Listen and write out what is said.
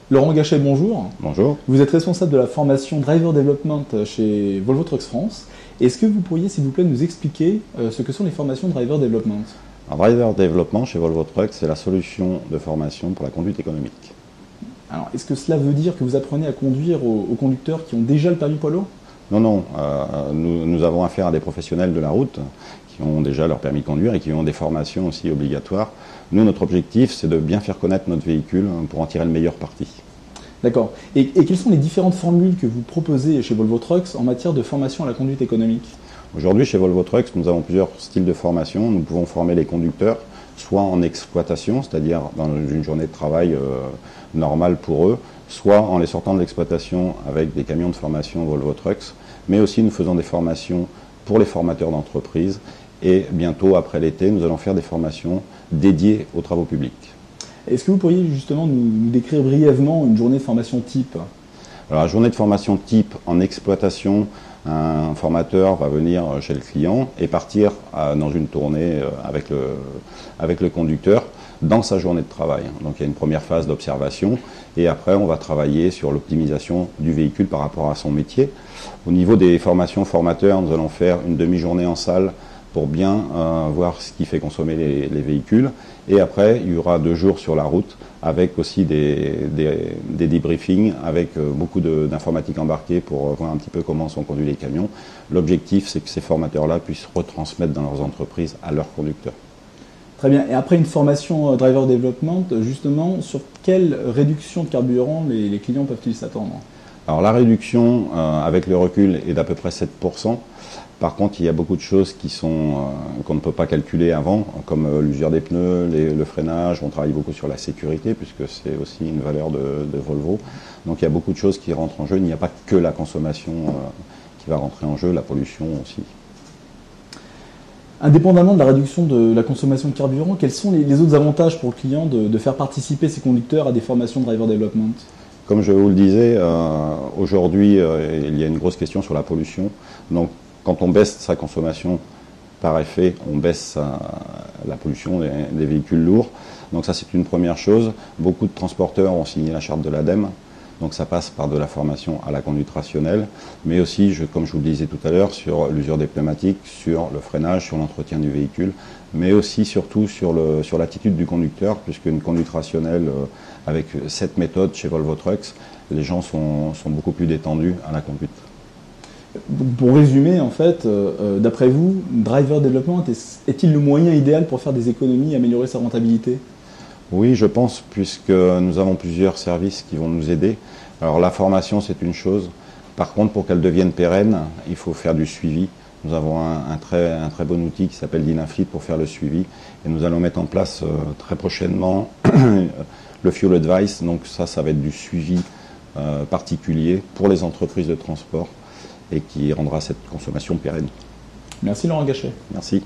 Laurent Gachet, bonjour. Bonjour. Vous êtes responsable de la formation Driver Development chez Volvo Trucks France. Est-ce que vous pourriez, s'il vous plaît, nous expliquer ce que sont les formations Driver Development? Alors, Driver Development chez Volvo Trucks, c'est la solution de formation pour la conduite économique. Alors, est-ce que cela veut dire que vous apprenez à conduire aux conducteurs qui ont déjà le permis poids lourd? Non. Nous avons affaire à des professionnels de la route qui ont déjà leur permis de conduire et qui ont des formations aussi obligatoires. Nous, notre objectif, c'est de bien faire connaître notre véhicule pour en tirer le meilleur parti. D'accord. Et quelles sont les différentes formules que vous proposez chez Volvo Trucks en matière de formation à la conduite économique? Aujourd'hui, chez Volvo Trucks, nous avons plusieurs styles de formation. Nous pouvons former les conducteurs, soit en exploitation, c'est-à-dire dans une journée de travail normale pour eux, soit en les sortant de l'exploitation avec des camions de formation Volvo Trucks, mais aussi nous faisons des formations pour les formateurs d'entreprise. Et bientôt, après l'été, nous allons faire des formations dédiées aux travaux publics. Est-ce que vous pourriez justement nous décrire brièvement une journée de formation type? Alors, la journée de formation type en exploitation, un formateur va venir chez le client et partir dans une tournée avec le conducteur dans sa journée de travail. Donc il y a une première phase d'observation et après on va travailler sur l'optimisation du véhicule par rapport à son métier. Au niveau des formations formateurs, nous allons faire une demi-journée en salle pour bien voir ce qui fait consommer les véhicules. Et après, il y aura 2 jours sur la route avec aussi des debriefings, avec beaucoup d'informatique embarquée pour voir un petit peu comment sont conduits les camions. L'objectif, c'est que ces formateurs-là puissent retransmettre dans leurs entreprises à leurs conducteurs. Très bien. Et après une formation Driver Development, justement, sur quelle réduction de carburant les clients peuvent-ils s'attendre? Alors la réduction, avec le recul, est d'à peu près 7%. Par contre, il y a beaucoup de choses qu'on ne peut pas calculer avant, comme l'usure des pneus, le freinage. On travaille beaucoup sur la sécurité, puisque c'est aussi une valeur de Volvo. Donc il y a beaucoup de choses qui rentrent en jeu. Il n'y a pas que la consommation qui va rentrer en jeu, la pollution aussi. Indépendamment de la réduction de la consommation de carburant, quels sont les autres avantages pour le client de faire participer ses conducteurs à des formations Driver Development? Comme je vous le disais, aujourd'hui, il y a une grosse question sur la pollution. Donc, quand on baisse sa consommation, par effet, on baisse la pollution des véhicules lourds. Donc ça, c'est une première chose. Beaucoup de transporteurs ont signé la charte de l'ADEME. Donc ça passe par de la formation à la conduite rationnelle, mais aussi, comme je vous le disais tout à l'heure, sur l'usure des pneumatiques, sur le freinage, sur l'entretien du véhicule, mais aussi surtout sur l'attitude du conducteur, puisqu'une conduite rationnelle avec cette méthode chez Volvo Trucks, les gens sont beaucoup plus détendus à la conduite. Pour résumer, en fait, d'après vous, Driver Development est-il le moyen idéal pour faire des économies et améliorer sa rentabilité? Oui, je pense, puisque nous avons plusieurs services qui vont nous aider. Alors la formation, c'est une chose. Par contre, pour qu'elle devienne pérenne, il faut faire du suivi. Nous avons un très bon outil qui s'appelle Dynafleet pour faire le suivi. Et nous allons mettre en place très prochainement le Fuel Advice. Donc ça va être du suivi particulier pour les entreprises de transport et qui rendra cette consommation pérenne. Merci Laurent Gachet. Merci.